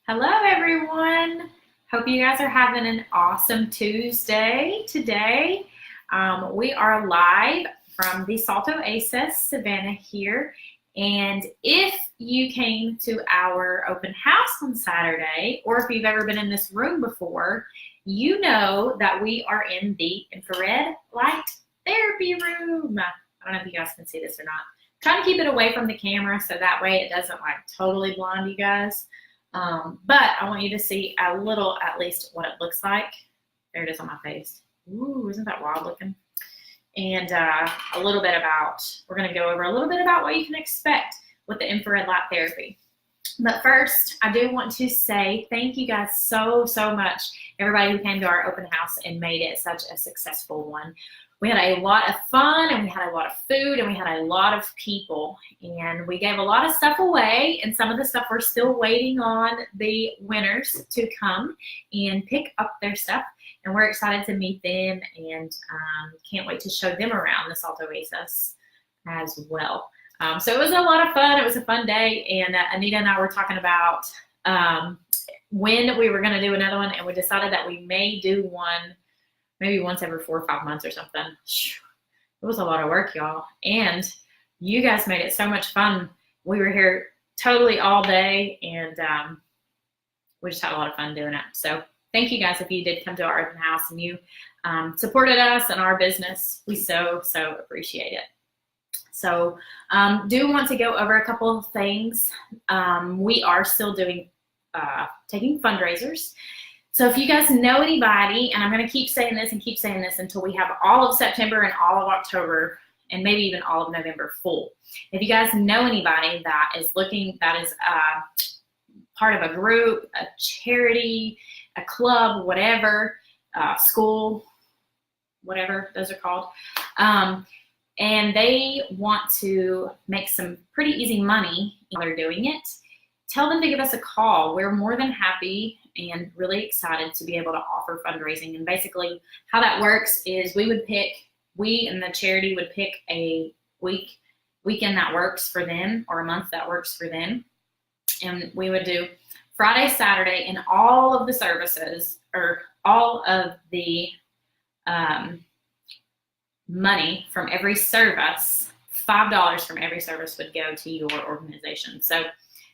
Hello, everyone. Hope you guys are having an awesome Tuesday today. We are live from the Salt Oasis, Savannah here. And if you came to our open house on Saturday, or if you've ever been in this room before, you know that we are in the infrared light therapy room. I don't know if you guys can see this or not. I'm trying to keep it away from the camera so that way it doesn't totally blind you guys. But I want you to see a little, at least, what it looks like. There it is on my face. Ooh, isn't that wild looking? And we're going to go over a little bit about what you can expect with the infrared light therapy. But first, I do want to say thank you guys so much, everybody who came to our open house and made it such a successful one. We had a lot of fun, and we had a lot of food, and we had a lot of people, and we gave a lot of stuff away, and some of the stuff we're still waiting on the winners to come and pick up their stuff, and we're excited to meet them, and can't wait to show them around the Salt Oasis as well. So it was a lot of fun. It was a fun day, and Anita and I were talking about when we were going to do another one, and we decided that we may do one maybe once every 4 or 5 months or something. It was a lot of work, y'all. And you guys made it so much fun. We were here totally all day, and we just had a lot of fun doing it. So thank you guys if you did come to our open house and you supported us and our business. We so appreciate it. So do want to go over a couple of things. We are still doing taking fundraisers. So if you guys know anybody, and I'm going to keep saying this until we have all of September and all of October and maybe even all of November full. If you guys know anybody that is part of a group, a charity, a club, whatever, school, whatever those are called, and they want to make some pretty easy money while they're doing it, tell them to give us a call. We're more than happy and really excited to be able to offer fundraising. And basically how that works is we and the charity would pick a weekend that works for them, or a month that works for them. And we would do Friday, Saturday, and all of the services, or all of the money from every service, $5 from every service would go to your organization. So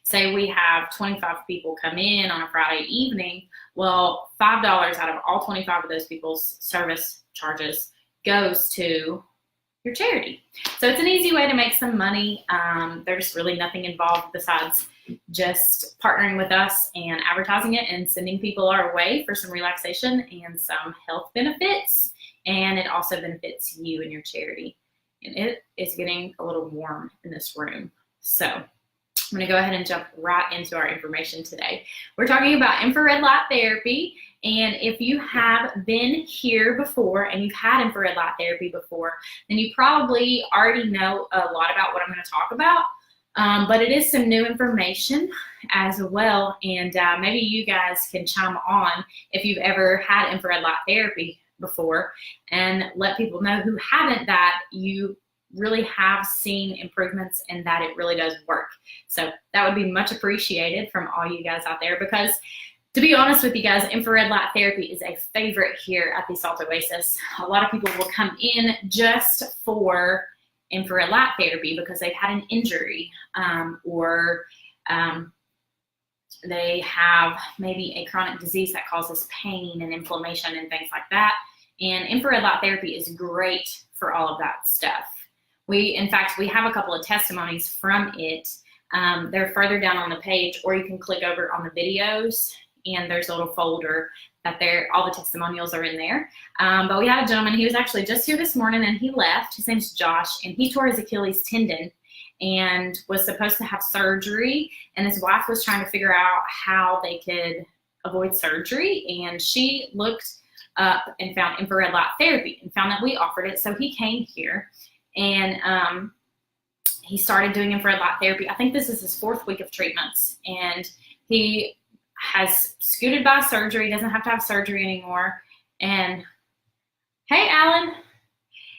say we have 25 people come in on a Friday evening, well, $5 out of all 25 of those people's service charges goes to your charity. So it's an easy way to make some money. There's really nothing involved besides just partnering with us and advertising it and sending people our way for some relaxation and some health benefits. And it also benefits you and your charity. And it is getting a little warm in this room. So I'm going to go ahead and jump right into our information today. We're talking about infrared light therapy, and if you have been here before and you've had infrared light therapy before, then you probably already know a lot about what I'm going to talk about, but it is some new information as well, and maybe you guys can chime on if you've ever had infrared light therapy before, and let people know who haven't that you really have seen improvements and that it really does work. So that would be much appreciated from all you guys out there, because to be honest with you guys, infrared light therapy is a favorite here at the Salt Oasis. A lot of people will come in just for infrared light therapy because they've had an injury, or they have maybe a chronic disease that causes pain and inflammation and things like that. And infrared light therapy is great for all of that stuff. In fact, we have a couple of testimonies from it. They're further down on the page, or you can click over on the videos, and there's a little folder that all the testimonials are in there. But we had a gentleman, he was actually just here this morning, and he left. His name's Josh, and he tore his Achilles tendon and was supposed to have surgery, and his wife was trying to figure out how they could avoid surgery, and she looked up and found infrared light therapy and found that we offered it. So he came here, and he started doing infrared light therapy. I think this is his 4th week of treatments, and he has scooted by surgery, doesn't have to have surgery anymore. And hey, Alan.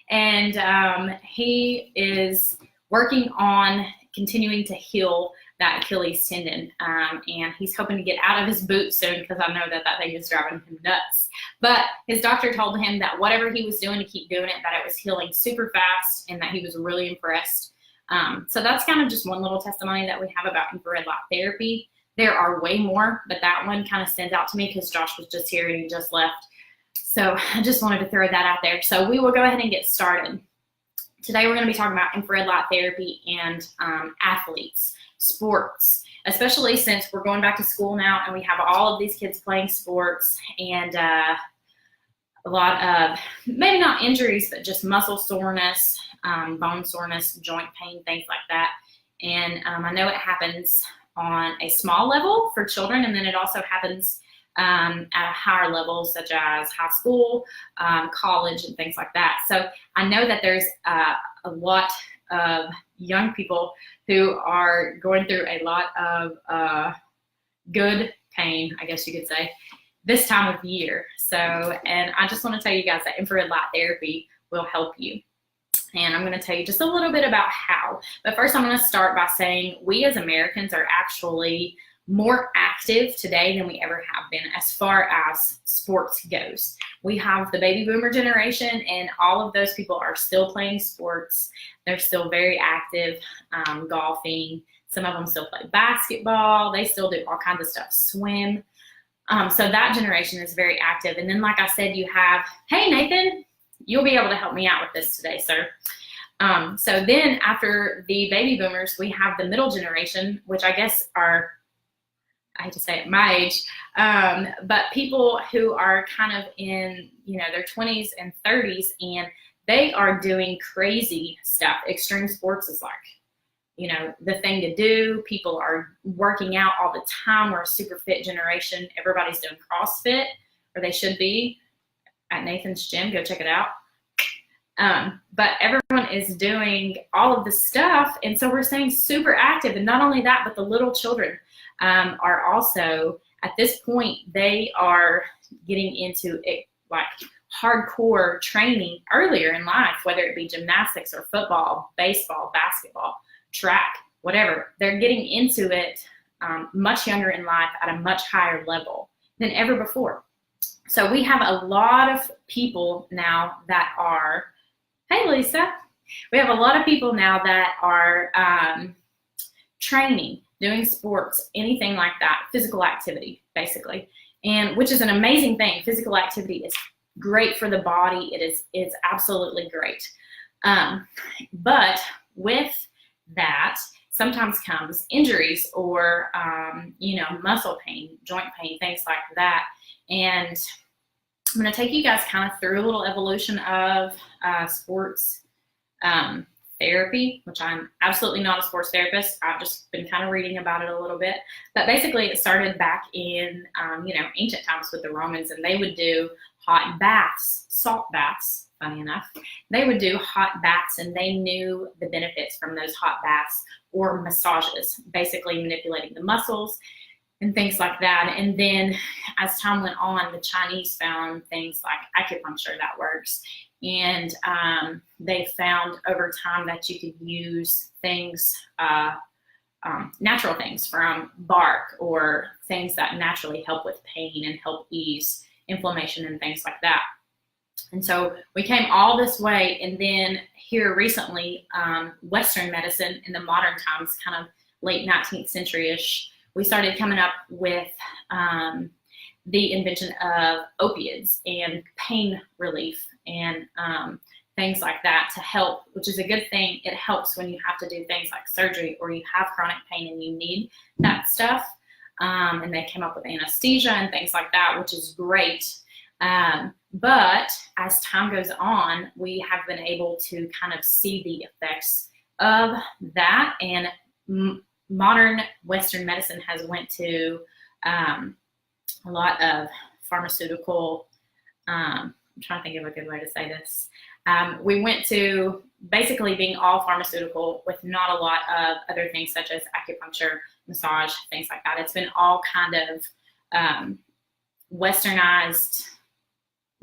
And he is working on continuing to heal that Achilles tendon, and he's hoping to get out of his boot soon because I know that thing is driving him nuts. But his doctor told him that whatever he was doing to keep doing it, that it was healing super fast and that he was really impressed. So that's kind of just one little testimony that we have about infrared light therapy. There are way more, but that one kind of stands out to me because Josh was just here and he just left. So I just wanted to throw that out there. So we will go ahead and get started. Today we're going to be talking about infrared light therapy and athletes, sports, especially since we're going back to school now and we have all of these kids playing sports and a lot of, maybe not injuries, but just muscle soreness, bone soreness, joint pain, things like that. And I know it happens on a small level for children, and then it also happens at a higher level, such as high school, college, and things like that. So I know that there's a lot of young people who are going through a lot of good pain, I guess you could say, this time of year. So, and I just want to tell you guys that infrared light therapy will help you. And I'm going to tell you just a little bit about how. But first, I'm going to start by saying we as Americans are actually more active today than we ever have been as far as sports goes. We have the baby boomer generation, and all of those people are still playing sports. They're still very active, golfing. Some of them still play basketball. They still do all kinds of stuff, swim. So that generation is very active. And then, like I said, you have, hey, Nathan, you'll be able to help me out with this today, sir. So then after the baby boomers, we have the middle generation, which I guess are, I hate to say it, my age, but people who are kind of in, their 20s and 30s, and they are doing crazy stuff. Extreme sports is like, the thing to do. People are working out all the time. We're a super fit generation. Everybody's doing CrossFit, or they should be, at Nathan's gym. Go check it out. But everyone is doing all of the stuff, and so we're staying super active. And not only that, but the little children are also, at this point, they are getting into it, like hardcore training earlier in life, whether it be gymnastics or football, baseball, basketball, track, whatever. They're getting into it much younger in life at a much higher level than ever before. So we have a lot of people now that are, hey Lisa, we have a lot of people now that are training, doing sports, anything like that, physical activity, basically, and which is an amazing thing. Physical activity is great for the body. It's absolutely great. But with that sometimes comes injuries or, muscle pain, joint pain, things like that. And I'm going to take you guys kind of through a little evolution of sports therapy, which I'm absolutely not a sports therapist. I've just been kind of reading about it a little bit. But basically it started back in, ancient times with the Romans, and they would do hot baths, salt baths, funny enough. They would do hot baths, and they knew the benefits from those hot baths or massages, basically manipulating the muscles and things like that. And then as time went on, the Chinese found things like acupuncture that works. And they found over time that you could use things, natural things from bark, or things that naturally help with pain and help ease inflammation and things like that. And so we came all this way, and then here recently, Western medicine in the modern times, kind of late 19th century-ish, we started coming up with the invention of opiates and pain relief and things like that to help, which is a good thing. It helps when you have to do things like surgery or you have chronic pain and you need that stuff. And they came up with anesthesia and things like that, which is great. But as time goes on, we have been able to kind of see the effects of that, and modern Western medicine has went to a lot of pharmaceutical, I'm trying to think of a good way to say this. We went to basically being all pharmaceutical with not a lot of other things such as acupuncture, massage, things like that. It's been all kind of westernized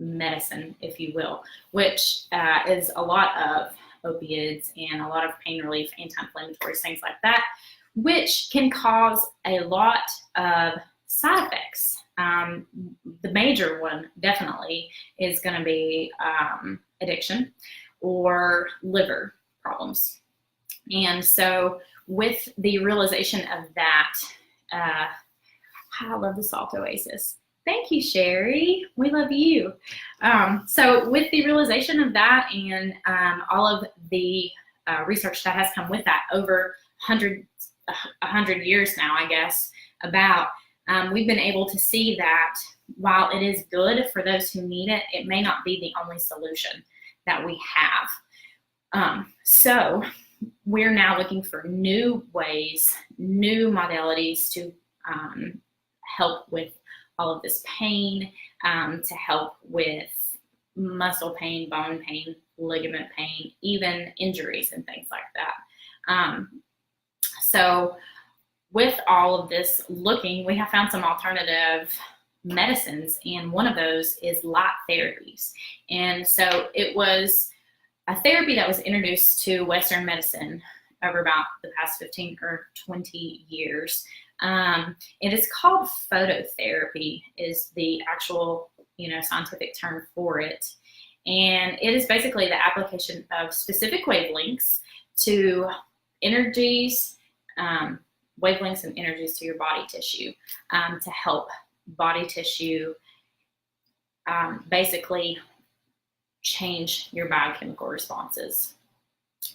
medicine, if you will, which is a lot of opiates and a lot of pain relief, anti-inflammatories, things like that, which can cause a lot of side effects. The major one definitely is going to be addiction or liver problems. And so with the realization of that, I love the Salt Oasis. Thank you, Sherry. We love you. So with the realization of that and all of the research that has come with that over 100 years now, I guess, about, we've been able to see that while it is good for those who need it, it may not be the only solution that we have. So we're now looking for new ways, new modalities to help with all of this pain, to help with muscle pain, bone pain, ligament pain, even injuries and things like that. So with all of this looking, we have found some alternative medicines, and one of those is light therapies. And so it was a therapy that was introduced to Western medicine over about the past 15 or 20 years. It is called phototherapy, is the actual, scientific term for it. And it is basically the application of specific wavelengths to energies, wavelengths and energies to your body tissue, to help body tissue basically change your biochemical responses.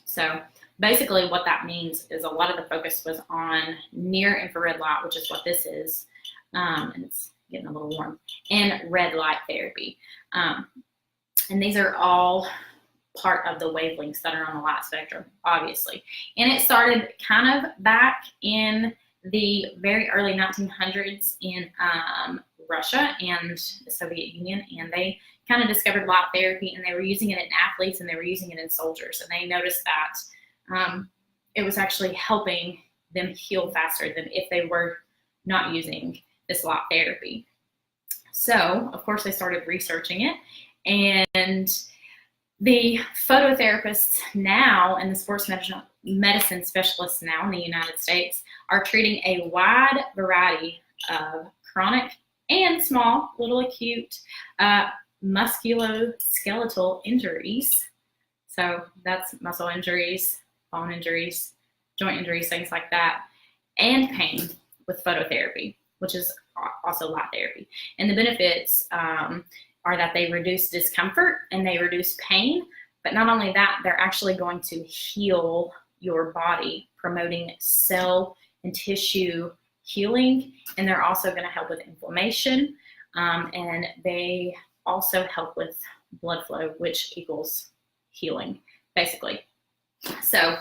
So basically what that means is a lot of the focus was on near infrared light, which is what this is, and it's getting a little warm, and red light therapy. And these are all part of the wavelengths that are on the light spectrum, obviously. And it started kind of back in the very early 1900s in Russia and the Soviet Union, and they kind of discovered light therapy, and they were using it in athletes and they were using it in soldiers, and they noticed that it was actually helping them heal faster than if they were not using this light therapy. So, of course, they started researching it, and the phototherapists now and the sports medicine specialists now in the United States are treating a wide variety of chronic and small, little acute musculoskeletal injuries. So that's muscle injuries, bone injuries, joint injuries, things like that, and pain with phototherapy, which is also light therapy. And the benefits are that they reduce discomfort and they reduce pain, but not only that, they're actually going to heal your body, promoting cell and tissue healing, and they're also going to help with inflammation, and they also help with blood flow, which equals healing, basically. So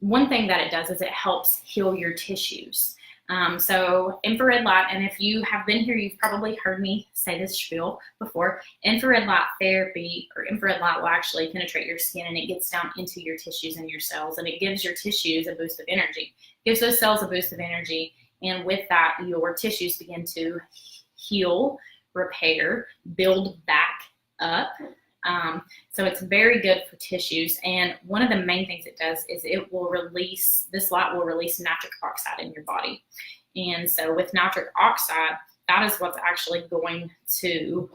one thing that it does is it helps heal your tissues. So infrared light, and if you have been here, you've probably heard me say this spiel before. Infrared light therapy, or infrared light, will actually penetrate your skin, and it gets down into your tissues and your cells, and it gives your tissues a boost of energy. It gives those cells a boost of energy, and with that, your tissues begin to heal, repair, build back up. So it's very good for tissues, and one of the main things it does is this light will release nitric oxide in your body. And so with nitric oxide, that is what's actually going to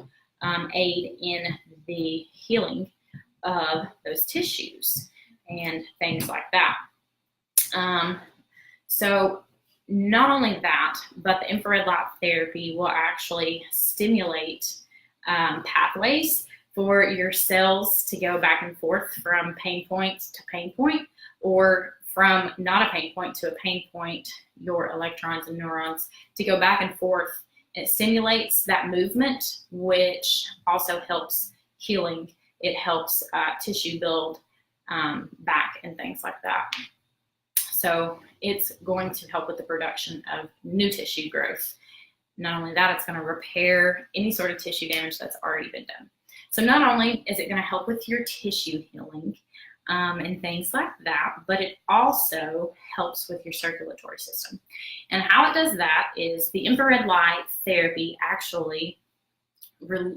aid in the healing of those tissues and things like that. So not only that, but the infrared light therapy will actually stimulate pathways for your cells to go back and forth from pain point to pain point, or from not a pain point to a pain point, your electrons and neurons to go back and forth. It stimulates that movement, which also helps healing. It helps tissue build back and things like that. So it's going to help with the production of new tissue growth. Not only that, it's going to repair any sort of tissue damage that's already been done. So not only is it going to help with your tissue healing and things like that, but it also helps with your circulatory system. And how it does that is the infrared light therapy actually, what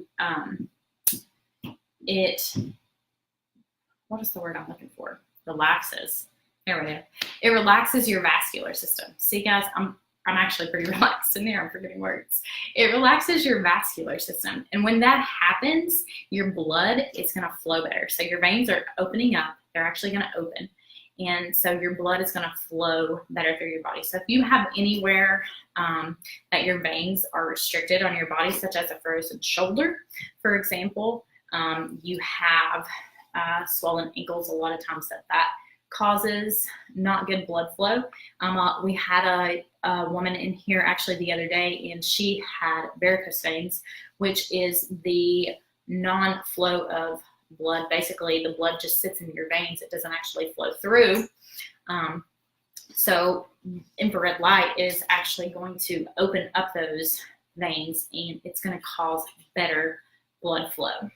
is the word I'm looking for? Relaxes There we go. It relaxes your vascular system. See, guys, I'm actually pretty relaxed in there. I'm forgetting words. It relaxes your vascular system. And when that happens, your blood is going to flow better. So your veins are opening up. They're actually going to open. And so your blood is going to flow better through your body. So if you have anywhere that your veins are restricted on your body, such as a frozen shoulder, for example, you have swollen ankles, a lot of times that causes not good blood flow. We had a woman in here actually the other day, and she had varicose veins, which is the non-flow of blood. Basically, the blood just sits in your veins. It doesn't actually flow through. So infrared light is actually going to open up those veins, and it's going to cause better blood flow.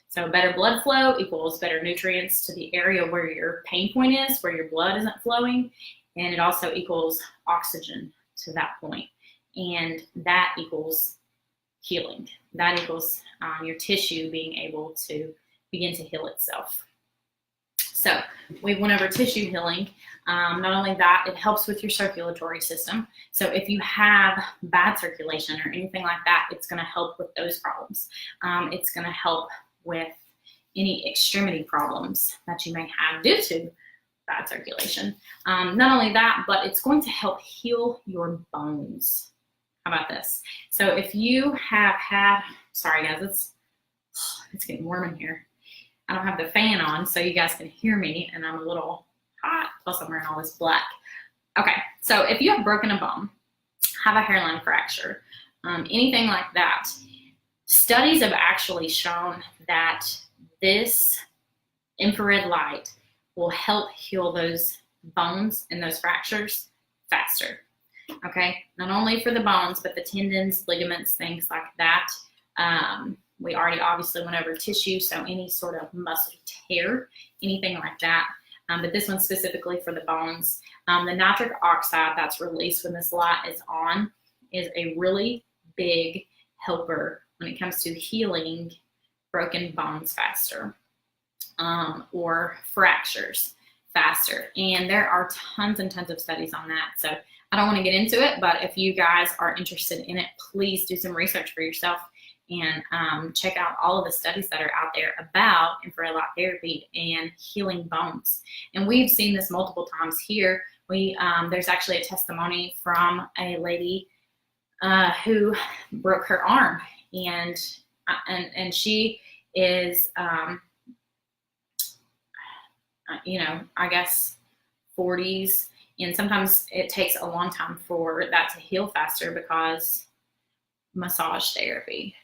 So better blood flow equals better nutrients to the area where your pain point is, where your blood isn't flowing, and it also equals oxygen to that point. And that equals healing. That equals your tissue being able to begin to heal itself. So we went over tissue healing. Not only that, it helps with your circulatory system. So if you have bad circulation or anything like that, it's going to help with those problems. It's going to help with any extremity problems that you may have due to bad circulation. Not only that, but it's going to help heal your bones. How about this? So if you have had, sorry guys, it's getting warm in here. I don't have the fan on so you guys can hear me, and I'm a little hot, plus I'm wearing all this black. Okay, so if you have broken a bone, have a hairline fracture, anything like that, studies have actually shown that this infrared light will help heal those bones and those fractures faster. Okay, not only for the bones, but the tendons, ligaments, things like that. We already obviously went over tissue, so any sort of muscle tear, anything like that. But this one specifically for the bones. The nitric oxide that's released when this light is on is a really big helper when it comes to healing broken bones faster, or fractures faster. And there are tons and tons of studies on that. So I don't want to get into it, but if you guys are interested in it, please do some research for yourself and check out all of the studies that are out there about infrared light therapy and healing bones. And we've seen this multiple times here. There's actually a testimony from a lady who broke her arm, and she is, I guess 40s, and sometimes it takes a long time for that to heal faster because massage therapy.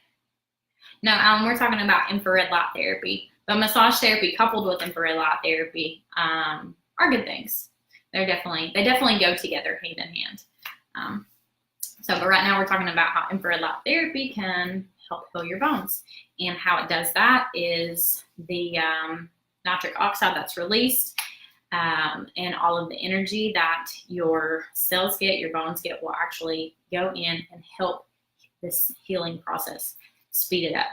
Now, we're talking about infrared light therapy, but massage therapy coupled with infrared light therapy are good things. They definitely go together hand in hand. But right now we're talking about how infrared light therapy can help heal your bones, and how it does that is the nitric oxide that's released, and all of the energy that your cells get, your bones get, will actually go in and help this healing process speed it up.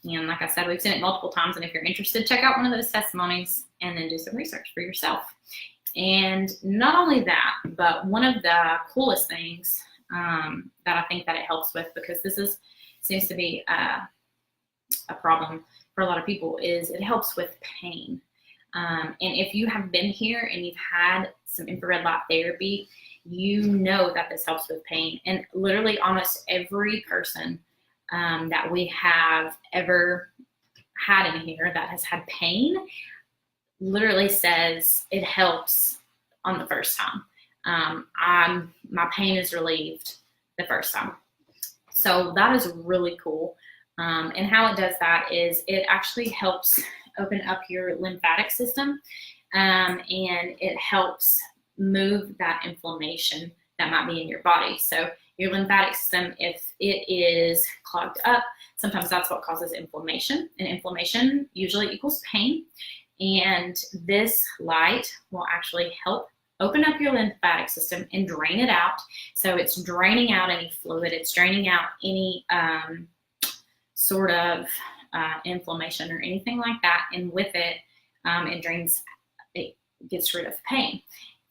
And like I said, we've seen it multiple times, and if you're interested, check out one of those testimonies and then do some research for yourself. And not only that, but one of the coolest things that I think that it helps with, because this seems to be a problem for a lot of people, is it helps with pain. And if you have been here and you've had some infrared light therapy, you know that this helps with pain. And literally almost every person that we have ever had in here that has had pain literally says it helps on the first time. My pain is relieved the first time. So that is really cool. And how it does that is it actually helps open up your lymphatic system, and it helps move that inflammation that might be in your body. So your lymphatic system, if it is clogged up, sometimes that's what causes inflammation, and inflammation usually equals pain. And this light will actually help open up your lymphatic system and drain it out. So it's draining out any fluid, it's draining out any sort of inflammation or anything like that. And with it, it drains gets rid of pain.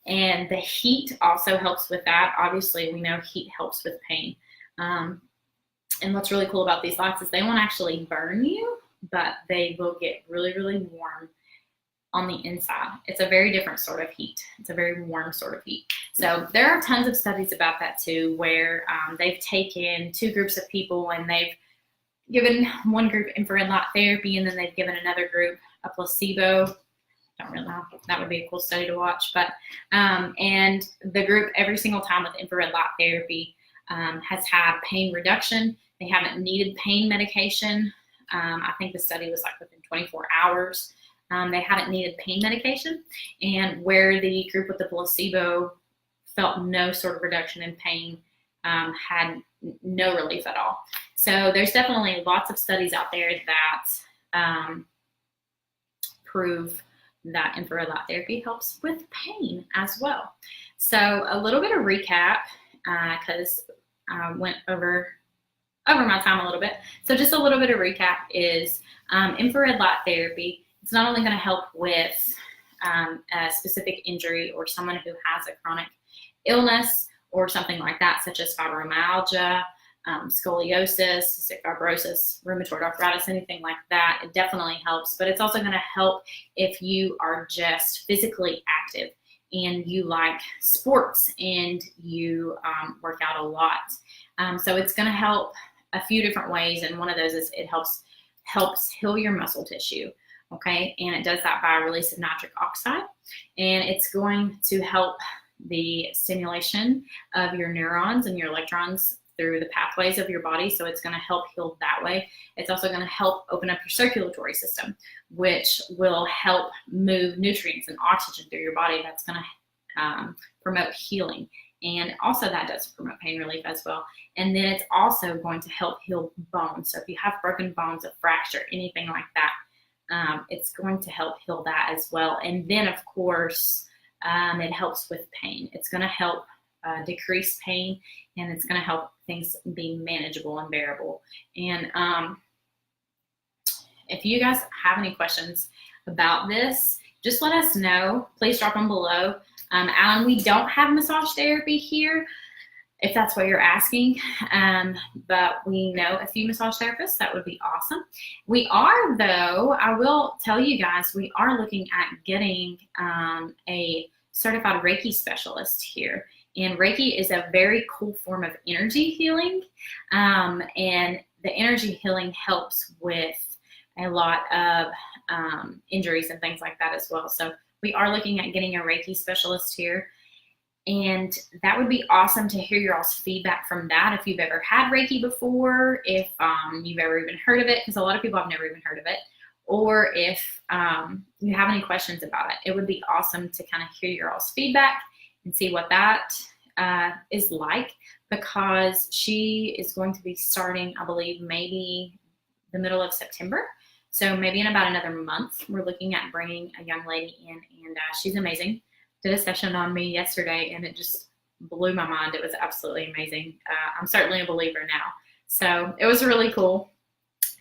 And the heat also helps with that. Obviously, we know heat helps with pain. And what's really cool about these lights is they won't actually burn you, but they will get really, really warm on the inside. It's a very different sort of heat. It's a very warm sort of heat. So there are tons of studies about that too, where they've taken 2 groups of people and they've given one group infrared light therapy, and then they've given another group a placebo. Don't really know. That would be a cool study to watch. But and the group every single time with infrared light therapy has had pain reduction. They haven't needed pain medication. I think the study was like within 24 hours. They haven't needed pain medication. And where the group with the placebo felt no sort of reduction in pain, had no relief at all. So there's definitely lots of studies out there that prove that infrared light therapy helps with pain as well. So a little bit of recap, because I went over my time a little bit. So just a little bit of recap is infrared light therapy. It's not only going to help with a specific injury or someone who has a chronic illness or something like that, such as fibromyalgia, scoliosis, cystic fibrosis, rheumatoid arthritis, anything like that. It definitely helps, but it's also going to help if you are just physically active and you like sports and you work out a lot. So it's going to help a few different ways, and one of those is it helps heal your muscle tissue. Okay, and it does that by a release of nitric oxide, and it's going to help the stimulation of your neurons and your electrons through the pathways of your body, so it's going to help heal that way. It's also going to help open up your circulatory system, which will help move nutrients and oxygen through your body. That's going to promote healing, and also that does promote pain relief as well. And then it's also going to help heal bones. So if you have broken bones, a fracture, anything like that, it's going to help heal that as well. And then, of course, it helps with pain. It's going to help decrease pain, and it's going to help things be manageable and bearable. And if you guys have any questions about this, just let us know. Please drop them below. Alan, we don't have massage therapy here, if that's what you're asking, but we know a few massage therapists. That would be awesome. We are, though, I will tell you guys, we are looking at getting a certified Reiki specialist here. And Reiki is a very cool form of energy healing, and the energy healing helps with a lot of injuries and things like that as well. So we are looking at getting a Reiki specialist here. And that would be awesome to hear your all's feedback from that. If you've ever had Reiki before, if you've ever even heard of it, because a lot of people have never even heard of it, or if you have any questions about it, it would be awesome to kind of hear your all's feedback and see what that is like, because she is going to be starting, I believe, maybe the middle of September. So maybe in about another month, we're looking at bringing a young lady in, and she's amazing. Did a session on me yesterday, and it just blew my mind. It was absolutely amazing. I'm certainly a believer now. So it was really cool.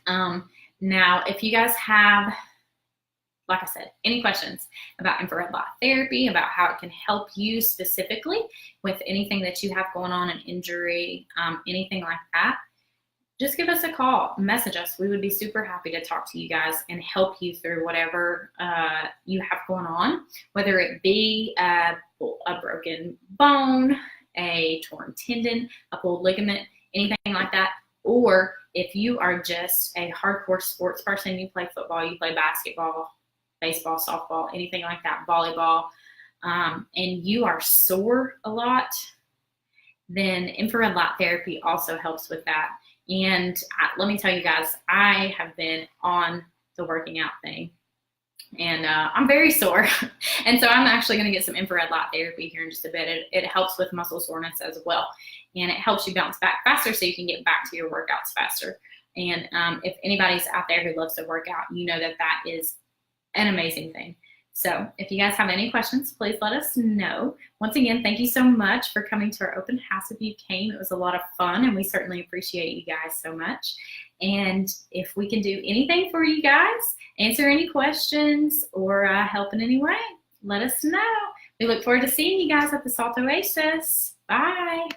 Now, if you guys have, like I said, any questions about infrared light therapy, about how it can help you specifically with anything that you have going on, an injury, anything like that, just give us a call, message us. We would be super happy to talk to you guys and help you through whatever you have going on, whether it be a broken bone, a torn tendon, a pulled ligament, anything like that. Or if you are just a hardcore sports person, you play football, you play basketball, baseball, softball, anything like that, volleyball, and you are sore a lot, then infrared light therapy also helps with that. And let me tell you guys, I have been on the working out thing, and I'm very sore. And so I'm actually going to get some infrared light therapy here in just a bit. It helps with muscle soreness as well. And it helps you bounce back faster so you can get back to your workouts faster. And if anybody's out there who loves to work out, you know that that is an amazing thing. So if you guys have any questions, please let us know. Once again, thank you so much for coming to our open house. If you came, it was a lot of fun, and we certainly appreciate you guys so much. And if we can do anything for you guys, answer any questions, or help in any way, let us know. We look forward to seeing you guys at the Salt Oasis. Bye.